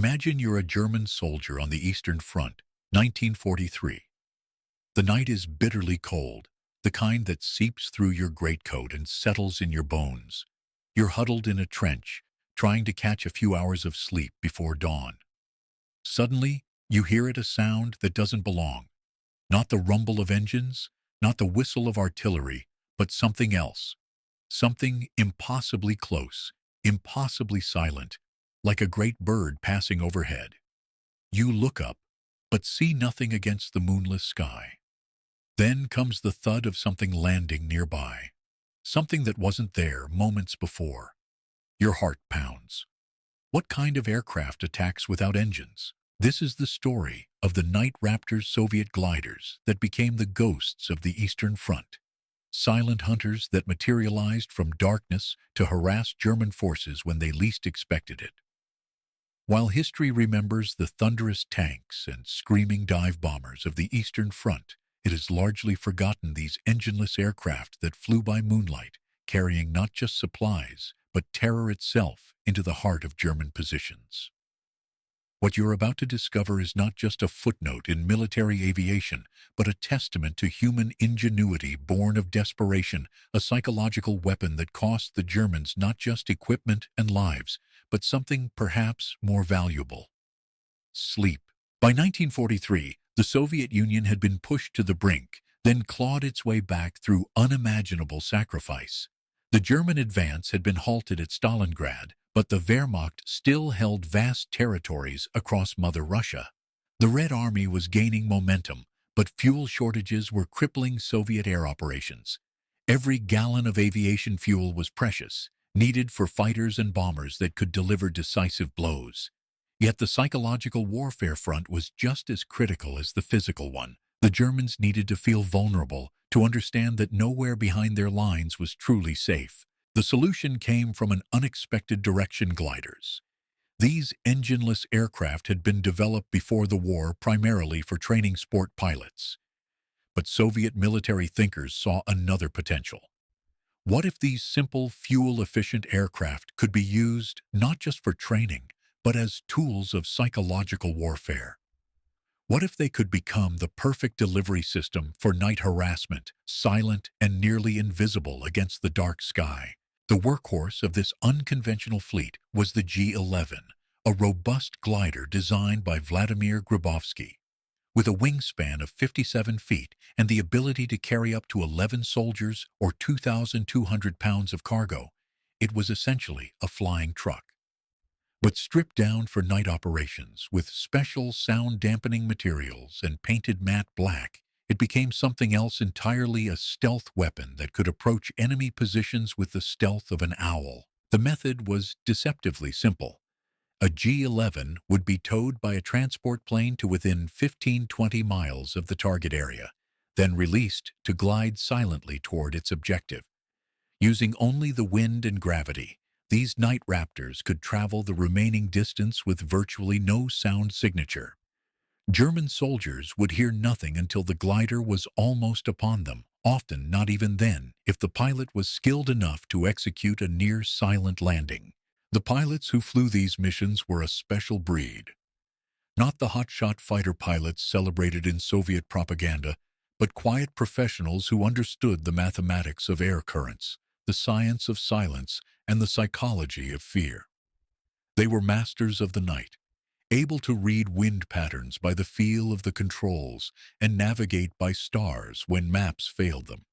Imagine you're a German soldier on the Eastern Front, 1943. The night is bitterly cold, the kind that seeps through your greatcoat and settles in your bones. You're huddled in a trench, trying to catch a few hours of sleep before dawn. Suddenly, you hear a sound that doesn't belong. Not the rumble of engines, not the whistle of artillery, but something else. Something impossibly close, impossibly silent, like a great bird passing overhead. You look up, but see nothing against the moonless sky. Then comes the thud of something landing nearby, something that wasn't there moments before. Your heart pounds. What kind of aircraft attacks without engines? This is the story of the Night Raptors Soviet gliders that became the ghosts of the Eastern Front. Silent hunters that materialized from darkness to harass German forces when they least expected it. While history remembers the thunderous tanks and screaming dive bombers of the Eastern Front, it has largely forgotten these engineless aircraft that flew by moonlight, carrying not just supplies, but terror itself into the heart of German positions. What you're about to discover is not just a footnote in military aviation, but a testament to human ingenuity born of desperation, a psychological weapon that cost the Germans not just equipment and lives, but something perhaps more valuable: sleep. By 1943, the Soviet Union had been pushed to the brink, then clawed its way back through unimaginable sacrifice. The German advance had been halted at Stalingrad, but the Wehrmacht still held vast territories across Mother Russia. The Red Army was gaining momentum, but fuel shortages were crippling Soviet air operations. Every gallon of aviation fuel was precious, needed for fighters and bombers that could deliver decisive blows. Yet the psychological warfare front was just as critical as the physical one. The Germans needed to feel vulnerable, to understand that nowhere behind their lines was truly safe. The solution came from an unexpected direction: gliders. These engineless aircraft had been developed before the war primarily for training sport pilots. But Soviet military thinkers saw another potential. What if these simple, fuel-efficient aircraft could be used not just for training, but as tools of psychological warfare? What if they could become the perfect delivery system for night harassment, silent and nearly invisible against the dark sky? The workhorse of this unconventional fleet was the G-11, a robust glider designed by Vladimir Grabovsky. With a wingspan of 57 feet and the ability to carry up to 11 soldiers or 2,200 pounds of cargo, it was essentially a flying truck. But stripped down for night operations with special sound-dampening materials and painted matte black, it became something else entirely: a stealth weapon that could approach enemy positions with the stealth of an owl. The method was deceptively simple. A G-11 would be towed by a transport plane to within 15-20 miles of the target area, then released to glide silently toward its objective. Using only the wind and gravity, these night Raptors could travel the remaining distance with virtually no sound signature. German soldiers would hear nothing until the glider was almost upon them, often not even then, if the pilot was skilled enough to execute a near-silent landing. The pilots who flew these missions were a special breed. Not the hotshot fighter pilots celebrated in Soviet propaganda, but quiet professionals who understood the mathematics of air currents, the science of silence, and the psychology of fear. They were masters of the night, able to read wind patterns by the feel of the controls and navigate by stars when maps failed them.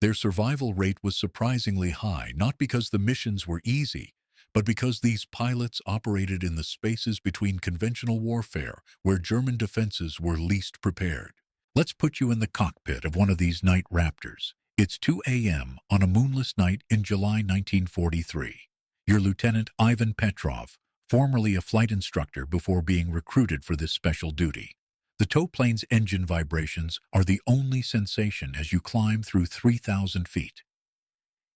Their survival rate was surprisingly high, not because the missions were easy, but because these pilots operated in the spaces between conventional warfare where German defenses were least prepared. Let's put you in the cockpit of one of these night Raptors. It's 2 a.m. on a moonless night in July 1943. You're Lieutenant Ivan Petrov, formerly a flight instructor before being recruited for this special duty. The tow plane's engine vibrations are the only sensation as you climb through 3,000 feet.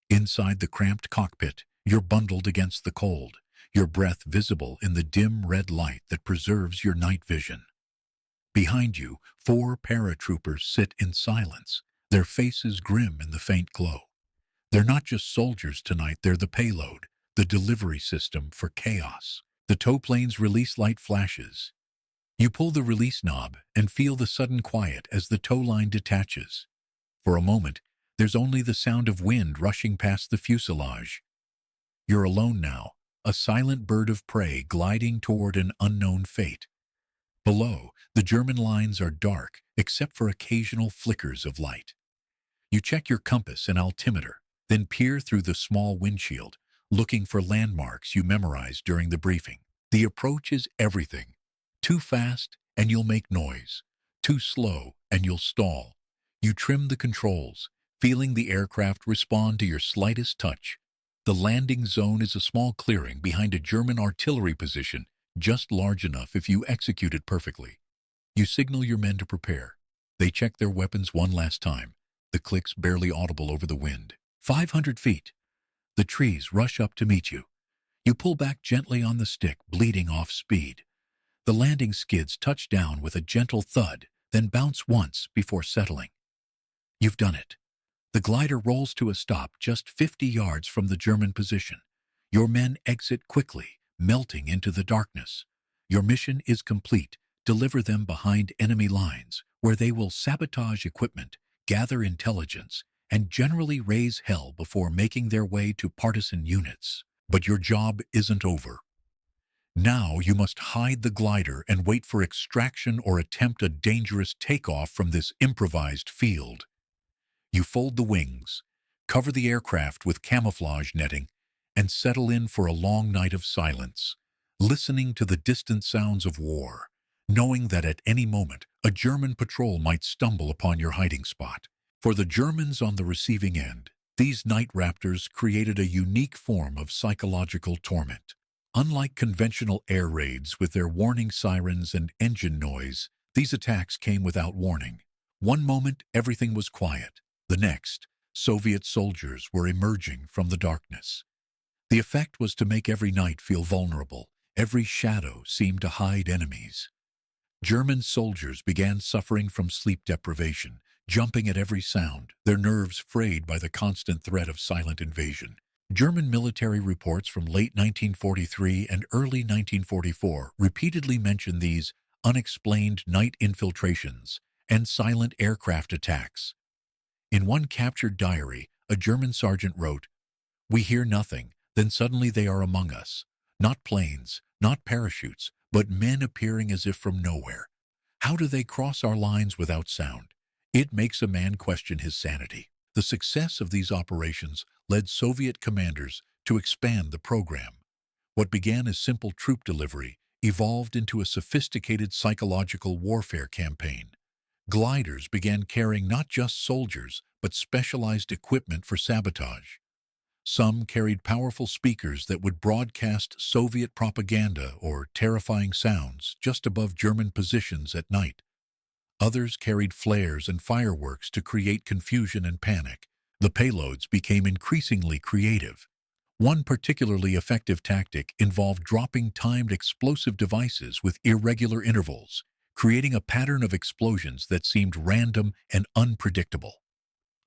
Inside the cramped cockpit, you're bundled against the cold, your breath visible in the dim red light that preserves your night vision. Behind you, 4 paratroopers sit in silence, their faces grim in the faint glow. They're not just soldiers tonight, they're the payload, the delivery system for chaos. The tow planes release light flashes. You pull the release knob and feel the sudden quiet as the tow line detaches. For a moment, there's only the sound of wind rushing past the fuselage. You're alone now, a silent bird of prey gliding toward an unknown fate. Below, the German lines are dark, except for occasional flickers of light. You check your compass and altimeter, then peer through the small windshield, looking for landmarks you memorized during the briefing. The approach is everything. Too fast, and you'll make noise. Too slow, and you'll stall. You trim the controls, feeling the aircraft respond to your slightest touch. The landing zone is a small clearing behind a German artillery position, just large enough if you execute it perfectly. You signal your men to prepare. They check their weapons one last time, the clicks barely audible over the wind. 500 feet. The trees rush up to meet you. You pull back gently on the stick, bleeding off speed. The landing skids touch down with a gentle thud, then bounce once before settling. You've done it. The glider rolls to a stop just 50 yards from the German position. Your men exit quickly, melting into the darkness. Your mission is complete. Deliver them behind enemy lines, where they will sabotage equipment, gather intelligence, and generally raise hell before making their way to partisan units. But your job isn't over. Now you must hide the glider and wait for extraction or attempt a dangerous takeoff from this improvised field. You fold the wings, cover the aircraft with camouflage netting, and settle in for a long night of silence, listening to the distant sounds of war, knowing that at any moment a German patrol might stumble upon your hiding spot. For the Germans on the receiving end, these night Raptors created a unique form of psychological torment. Unlike conventional air raids with their warning sirens and engine noise, these attacks came without warning. One moment, everything was quiet. The next, Soviet soldiers were emerging from the darkness. The effect was to make every night feel vulnerable. Every shadow seemed to hide enemies. German soldiers began suffering from sleep deprivation, jumping at every sound, their nerves frayed by the constant threat of silent invasion. German military reports from late 1943 and early 1944 repeatedly mention these unexplained night infiltrations and silent aircraft attacks. In one captured diary, a German sergeant wrote, "We hear nothing, then suddenly they are among us. Not planes, not parachutes, but men appearing as if from nowhere. How do they cross our lines without sound? It makes a man question his sanity." The success of these operations led Soviet commanders to expand the program. What began as simple troop delivery evolved into a sophisticated psychological warfare campaign. Gliders began carrying not just soldiers, but specialized equipment for sabotage. Some carried powerful speakers that would broadcast Soviet propaganda or terrifying sounds just above German positions at night. Others carried flares and fireworks to create confusion and panic. The payloads became increasingly creative. One particularly effective tactic involved dropping timed explosive devices with irregular intervals, creating a pattern of explosions that seemed random and unpredictable.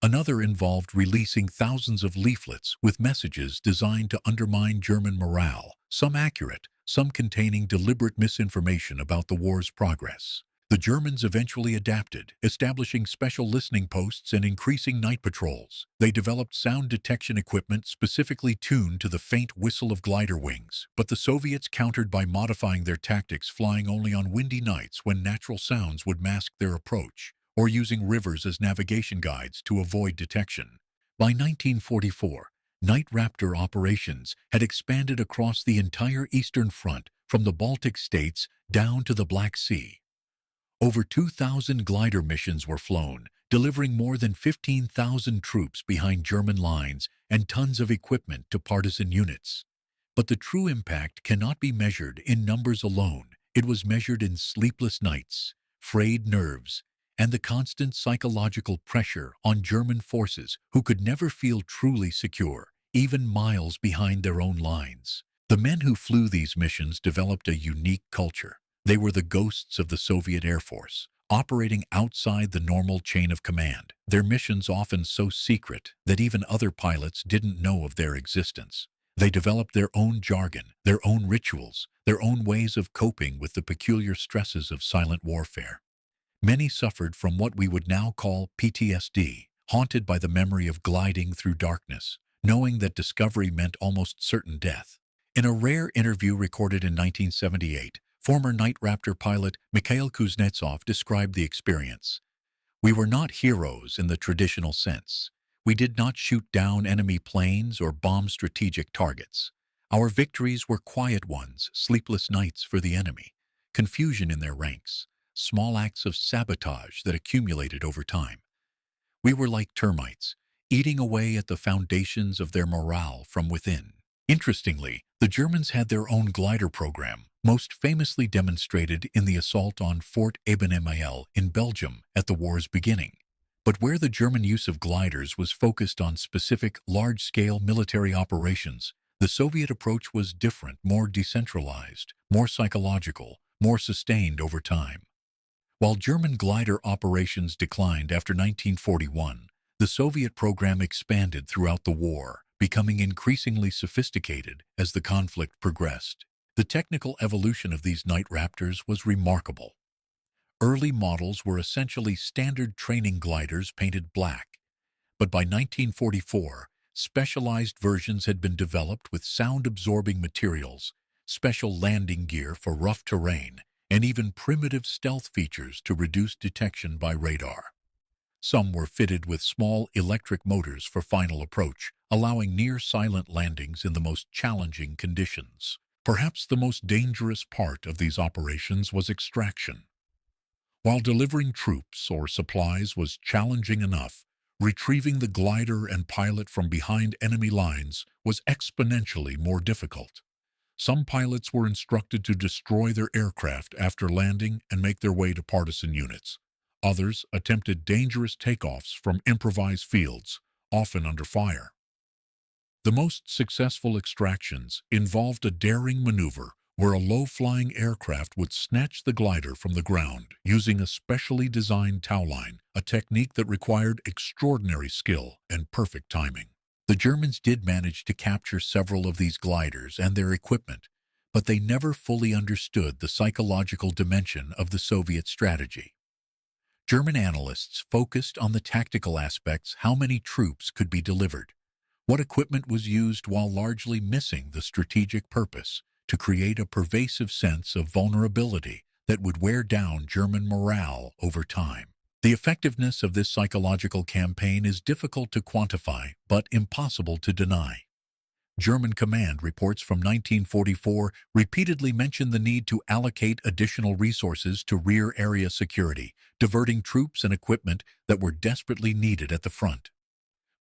Another involved releasing thousands of leaflets with messages designed to undermine German morale, some accurate, some containing deliberate misinformation about the war's progress. The Germans eventually adapted, establishing special listening posts and increasing night patrols. They developed sound detection equipment specifically tuned to the faint whistle of glider wings, but the Soviets countered by modifying their tactics, flying only on windy nights when natural sounds would mask their approach, or using rivers as navigation guides to avoid detection. By 1944, night Raptor operations had expanded across the entire Eastern Front, from the Baltic states down to the Black Sea. Over 2,000 glider missions were flown, delivering more than 15,000 troops behind German lines and tons of equipment to partisan units. But the true impact cannot be measured in numbers alone. It was measured in sleepless nights, frayed nerves, and the constant psychological pressure on German forces who could never feel truly secure, even miles behind their own lines. The men who flew these missions developed a unique culture. They were the ghosts of the Soviet Air Force, operating outside the normal chain of command, their missions often so secret that even other pilots didn't know of their existence. They developed their own jargon, their own rituals, their own ways of coping with the peculiar stresses of silent warfare. Many suffered from what we would now call PTSD, haunted by the memory of gliding through darkness, knowing that discovery meant almost certain death. In a rare interview recorded in 1978, former Night Raptor pilot Mikhail Kuznetsov described the experience. "We were not heroes in the traditional sense. We did not shoot down enemy planes or bomb strategic targets. Our victories were quiet ones, sleepless nights for the enemy, confusion in their ranks, small acts of sabotage that accumulated over time. We were like termites, eating away at the foundations of their morale from within." Interestingly, the Germans had their own glider program, most famously demonstrated in the assault on Fort Eben-Emael in Belgium at the war's beginning. But where the German use of gliders was focused on specific, large-scale military operations, the Soviet approach was different, more decentralized, more psychological, more sustained over time. While German glider operations declined after 1941, the Soviet program expanded throughout the war, becoming increasingly sophisticated as the conflict progressed. The technical evolution of these Night Raptors was remarkable. Early models were essentially standard training gliders painted black, but by 1944, specialized versions had been developed with sound-absorbing materials, special landing gear for rough terrain, and even primitive stealth features to reduce detection by radar. Some were fitted with small electric motors for final approach, allowing near-silent landings in the most challenging conditions. Perhaps the most dangerous part of these operations was extraction. While delivering troops or supplies was challenging enough, retrieving the glider and pilot from behind enemy lines was exponentially more difficult. Some pilots were instructed to destroy their aircraft after landing and make their way to partisan units. Others attempted dangerous takeoffs from improvised fields, often under fire. The most successful extractions involved a daring maneuver where a low-flying aircraft would snatch the glider from the ground using a specially designed towline, a technique that required extraordinary skill and perfect timing. The Germans did manage to capture several of these gliders and their equipment, but they never fully understood the psychological dimension of the Soviet strategy. German analysts focused on the tactical aspects: how many troops could be delivered, what equipment was used, while largely missing the strategic purpose to create a pervasive sense of vulnerability that would wear down German morale over time. The effectiveness of this psychological campaign is difficult to quantify, but impossible to deny. German command reports from 1944 repeatedly mention the need to allocate additional resources to rear area security, diverting troops and equipment that were desperately needed at the front.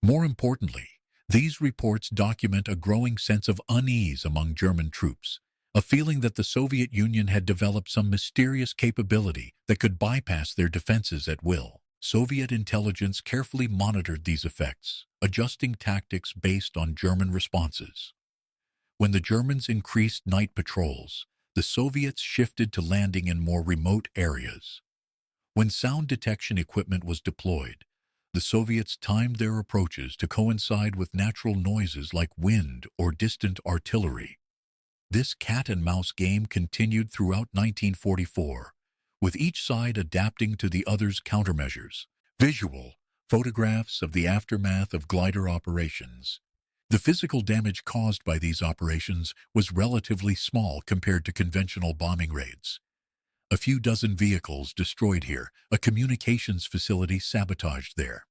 More importantly, these reports document a growing sense of unease among German troops, a feeling that the Soviet Union had developed some mysterious capability that could bypass their defenses at will. Soviet intelligence carefully monitored these effects, adjusting tactics based on German responses. When the Germans increased night patrols, the Soviets shifted to landing in more remote areas. When sound detection equipment was deployed, the Soviets timed their approaches to coincide with natural noises like wind or distant artillery. This cat-and-mouse game continued throughout 1944, with each side adapting to the other's countermeasures. Visual photographs of the aftermath of glider operations. The physical damage caused by these operations was relatively small compared to conventional bombing raids. A few dozen vehicles destroyed here, a communications facility sabotaged there.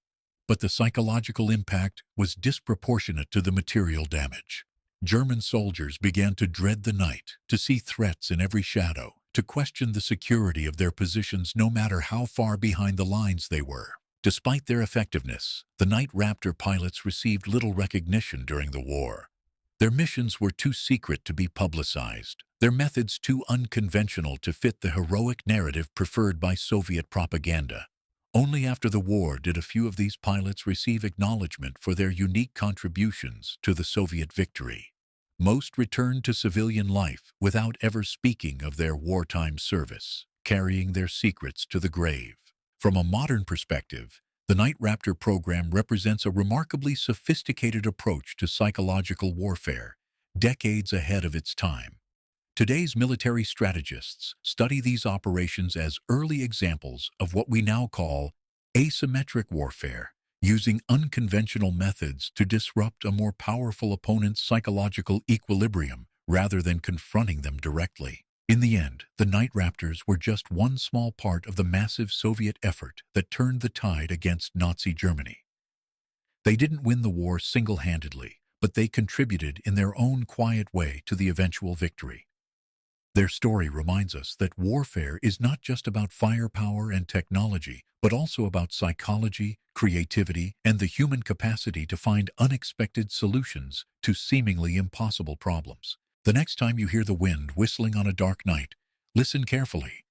But the psychological impact was disproportionate to the material damage. German soldiers began to dread the night, to see threats in every shadow, to question the security of their positions no matter how far behind the lines they were. Despite their effectiveness, the Night Raptor pilots received little recognition during the war. Their missions were too secret to be publicized, their methods too unconventional to fit the heroic narrative preferred by Soviet propaganda. Only after the war did a few of these pilots receive acknowledgement for their unique contributions to the Soviet victory. Most returned to civilian life without ever speaking of their wartime service, carrying their secrets to the grave. From a modern perspective, the Night Raptor program represents a remarkably sophisticated approach to psychological warfare, decades ahead of its time. Today's military strategists study these operations as early examples of what we now call asymmetric warfare, using unconventional methods to disrupt a more powerful opponent's psychological equilibrium rather than confronting them directly. In the end, the Night Raptors were just one small part of the massive Soviet effort that turned the tide against Nazi Germany. They didn't win the war single-handedly, but they contributed in their own quiet way to the eventual victory. Their story reminds us that warfare is not just about firepower and technology, but also about psychology, creativity, and the human capacity to find unexpected solutions to seemingly impossible problems. The next time you hear the wind whistling on a dark night, listen carefully.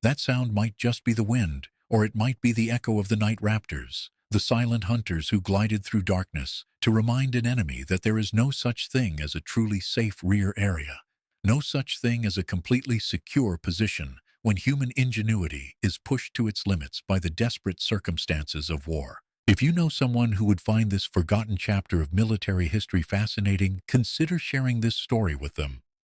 That sound might just be the wind, or it might be the echo of the night raptors, the silent hunters who glided through darkness to remind an enemy that there is no such thing as a truly safe rear area. No such thing as a completely secure position when human ingenuity is pushed to its limits by the desperate circumstances of war. If you know someone who would find this forgotten chapter of military history fascinating, consider sharing this story with them.